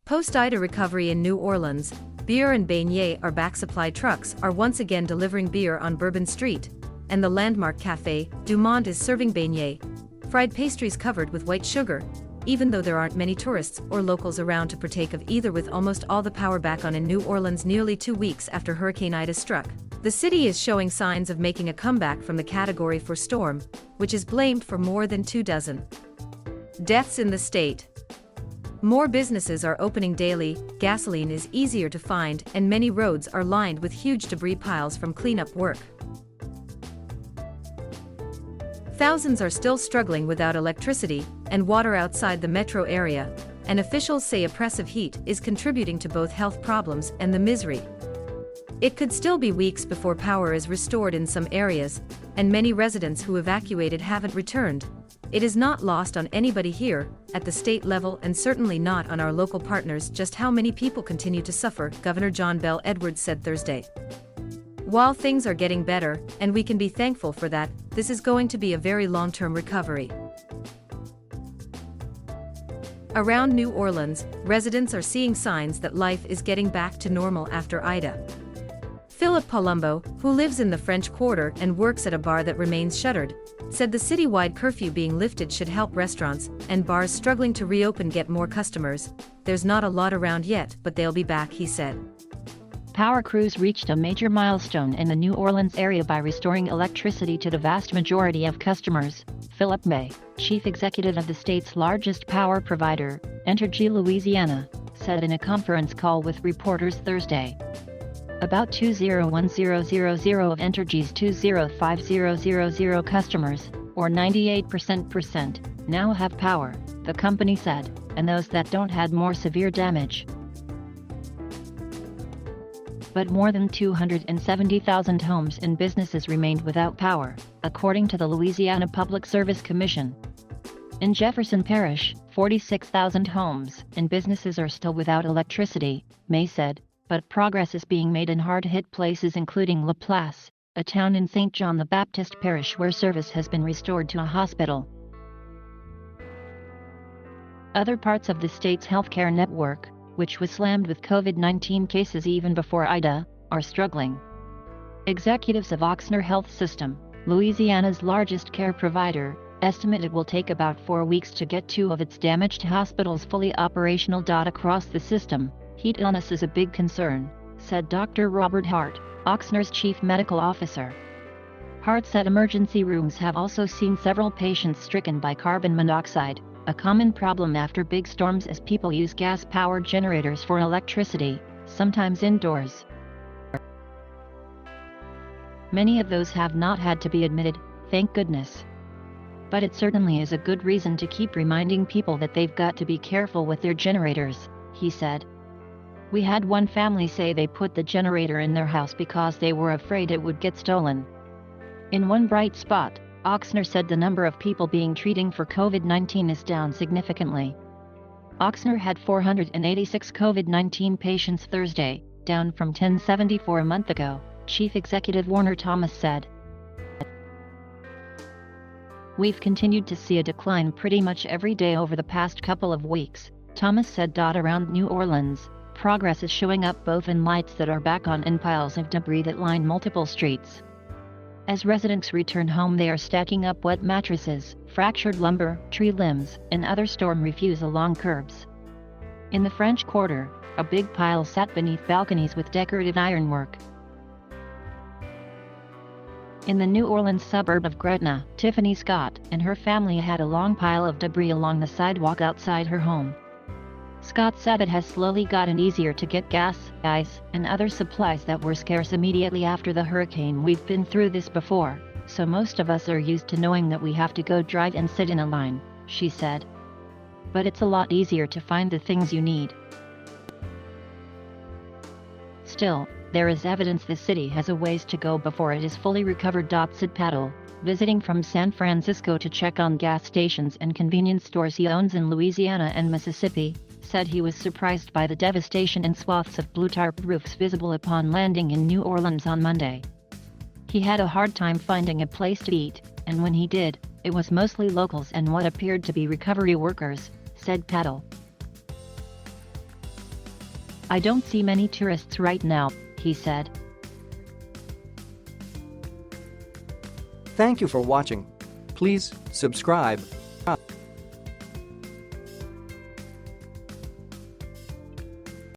Post-Ida recovery in New Orleans, beer and beignets or backSupply trucks are once again delivering beer on Bourbon Street, and the landmark Cafe Du Monde is serving beignets, fried pastries covered with white sugar, even though there aren't many tourists or locals around to partake of either. With almost all the power back on in New Orleans nearly 2 weeks after Hurricane Ida struck, the city is showing signs of making a comeback from the Category 4 storm, which is blamed for more than 24 deaths in the state. More businesses are opening daily, gasoline is easier to find, and many roads are lined with huge debris piles from cleanup work. Thousands are still struggling without electricity and water outside the metro area, and officials say oppressive heat is contributing to both health problems and the misery. It could still be weeks before power is restored in some areas, and many residents who evacuated haven't returned. It is not lost on anybody here, at the state level, and certainly not on our local partners, just how many people continue to suffer, Governor John Bel Edwards said Thursday. While things are getting better, and we can be thankful for that, this is going to be a very long-term recovery. Around New Orleans, residents are seeing signs that life is getting back to normal after Ida. Philip Palumbo, who lives in the French Quarter and works at a bar that remains shuttered, said the citywide curfew being lifted should help restaurants and bars struggling to reopen get more customers. There's not a lot around yet, but they'll be back, he said. Power crews reached a major milestone in the New Orleans area by restoring electricity to the vast majority of customers, Philip May, chief executive of the state's largest power provider, Entergy Louisiana, said in a conference call with reporters Thursday. About 201,000 of Entergy's 205,000 customers, or 98%, now have power, the company said, and those that don't had more severe damage. But more than 270,000 homes and businesses remained without power, according to the Louisiana Public Service Commission. In Jefferson Parish, 46,000 homes and businesses are still without electricity, May said, but progress is being made in hard-hit places including La Place, a town in St. John the Baptist Parish where service has been restored to a hospital. Other parts of the state's healthcare network, which was slammed with COVID-19 cases even before Ida, are struggling. Executives of Ochsner Health System, Louisiana's largest care provider, estimate it will take about 4 weeks to get 2 of its damaged hospitals fully operational. Across the system, heat illness is a big concern, said Dr. Robert Hart, Ochsner's chief medical officer. Hart said emergency rooms have also seen several patients stricken by carbon monoxide, a common problem after big storms as people use gas-powered generators for electricity, sometimes indoors. Many of those have not had to be admitted, thank goodness. But it certainly is a good reason to keep reminding people that they've got to be careful with their generators, he said. We had one family say they put the generator in their house because they were afraid it would get stolen. In one bright spot, Ochsner said the number of people being treated for COVID-19 is down significantly. Ochsner had 486 COVID-19 patients Thursday, down from 1,074 a month ago, Chief Executive Warner Thomas said. We've continued to see a decline pretty much every day over the past couple of weeks, Thomas said. Around New Orleans, progress is showing up both in lights that are back on and piles of debris that line multiple streets. As residents return home, they are stacking up wet mattresses, fractured lumber, tree limbs, and other storm refuse along curbs. In the French Quarter, a big pile sat beneath balconies with decorative ironwork. In the New Orleans suburb of Gretna, Tiffany Scott and her family had a long pile of debris along the sidewalk outside her home. Scott said it has slowly gotten easier to get gas, ice, and other supplies that were scarce immediately after the hurricane. We've been through this before, so most of us are used to knowing that we have to go drive and sit in a line, she said. But it's a lot easier to find the things you need. Still, there is evidence the city has a ways to go before it is fully recovered, said Paddle, visiting from San Francisco to check on gas stations and convenience stores he owns in Louisiana and Mississippi. Said he was surprised by the devastation and swaths of blue tarp roofs visible upon landing in New Orleans on Monday. He had a hard time finding a place to eat, and when he did, it was mostly locals and what appeared to be recovery workers, said Paddle. I don't see many tourists right now, he said. Thank you for watching. Please subscribe.